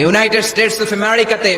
United states of আমেরিকাতে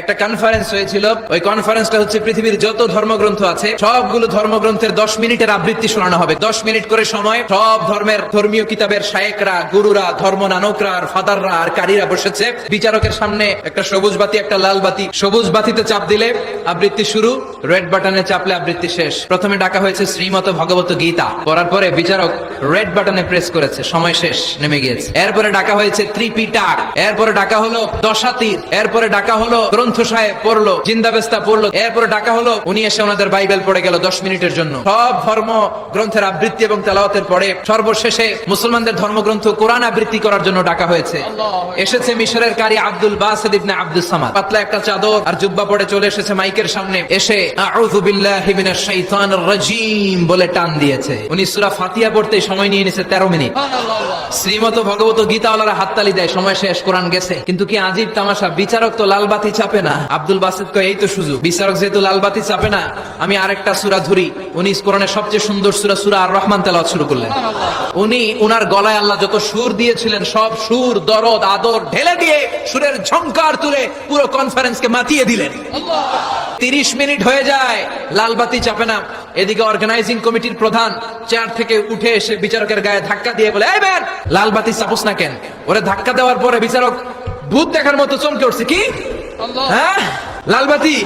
একটা conference হয়েছিল। ওই কনফারেন্সটা হচ্ছে পৃথিবীর যত ধর্মগ্রন্থ আছে সবগুলো ধর্মগ্রন্থের 10 মিনিটের আবৃত্তি শোনানো হবে। 10 মিনিট করে সময়। সব ধর্মের ধর্মীয় কিতাবের শায়েকরা, গুরুরা, ধর্ম নানকরা আর ফাদাররা আর কারীরা বসেছে। বিচারকের সামনে একটা সবুজ বাতি, একটা লাল বাতি। সবুজ বাতিতে চাপ দিলে আবৃত্তি শুরু, রেড বাটনে চাপলে আবৃত্তি শেষ। প্রথমে ডাকা হয়েছে শ্রীমত ভগবত গীতা, পড়ার পরে বিচারক রেড বাটনে প্রেস করেছে, সময় শেষ, নেমে গিয়েছে। এরপরে ডাকা হয়েছে ত্রিপিটক, এরপরে ডাকা হলো দশাতীর, এরপরে ডাকা হলো গ্রন্থ সাহেব পড়লো, জিন্দাবেস্তা পড়লো, এরপরে ডাকা হলো উনি এসে ওনাদের বাইবেল পড়ে গেল 10 মিনিটের জন্য। সব ধর্ম গ্রন্থের আবৃত্তি এবং তেলাওয়াতের পরে সর্বশেষে মুসলমানদের ধর্মগ্রন্থ কোরআন আবৃত্তি করার জন্য ডাকা হয়েছে। এসেছে মিশরের কারি আব্দুল বাসিত ইবনে আব্দুস সামাদ, পাতলা একটা চাদর আর জুব্বা পরে চলে এসেছে মাইকের সামনে। এসে আউযু বিল্লাহি মিনাশ শাইতানির রাজীম বলে টান দিয়েছে। উনি সূরা ফাতিহা পড়তে সময় নিয়ে নিয়েছে 13 মিনিট। শ্রীমত ভগবত গীতাওয়ালারা হাততালি দেয়, সময় শেষ, কোরআন গেছে। কিন্তু কি আজীব তামাশা, বিচারক তো লাল বাতি চাপে না। আব্দুল বাসিত কয় এই তো সুযোগ, বিচারক যেহেতু লাল বাতি চাপে না, আমি আরেকটা সূরা ধরি। উনি কোরআনের সবচেয়ে সুন্দর সূরা সূরা আর রহমান তেলাওয়াত শুরু করলেন। উনি উনার গলায় আল্লাহ যত সুর দিয়েছিলেন সব সুর, দরদ, আদর ঢেলে দিয়ে সুরের ঝংকার তুলে পুরো কনফারেন্সকে মাতিয়ে দিলেন। 30 মিনিট হয়ে যায়, লাল বাতি চাপে না। এদিকে অর্গানাইজিং কমিটির প্রধান চেয়ার থেকে উঠে এসে বিচারকের গায়ে ধাক্কা দিয়ে বলে, এই ম্যান, লাল বাতি চাপুস না কেন? ওরে ধাক্কা দেওয়ার পরে বিচারক ভূত দেখার মতো চমকে উঠছে। কি? হ্যাঁ, লাল বাতি।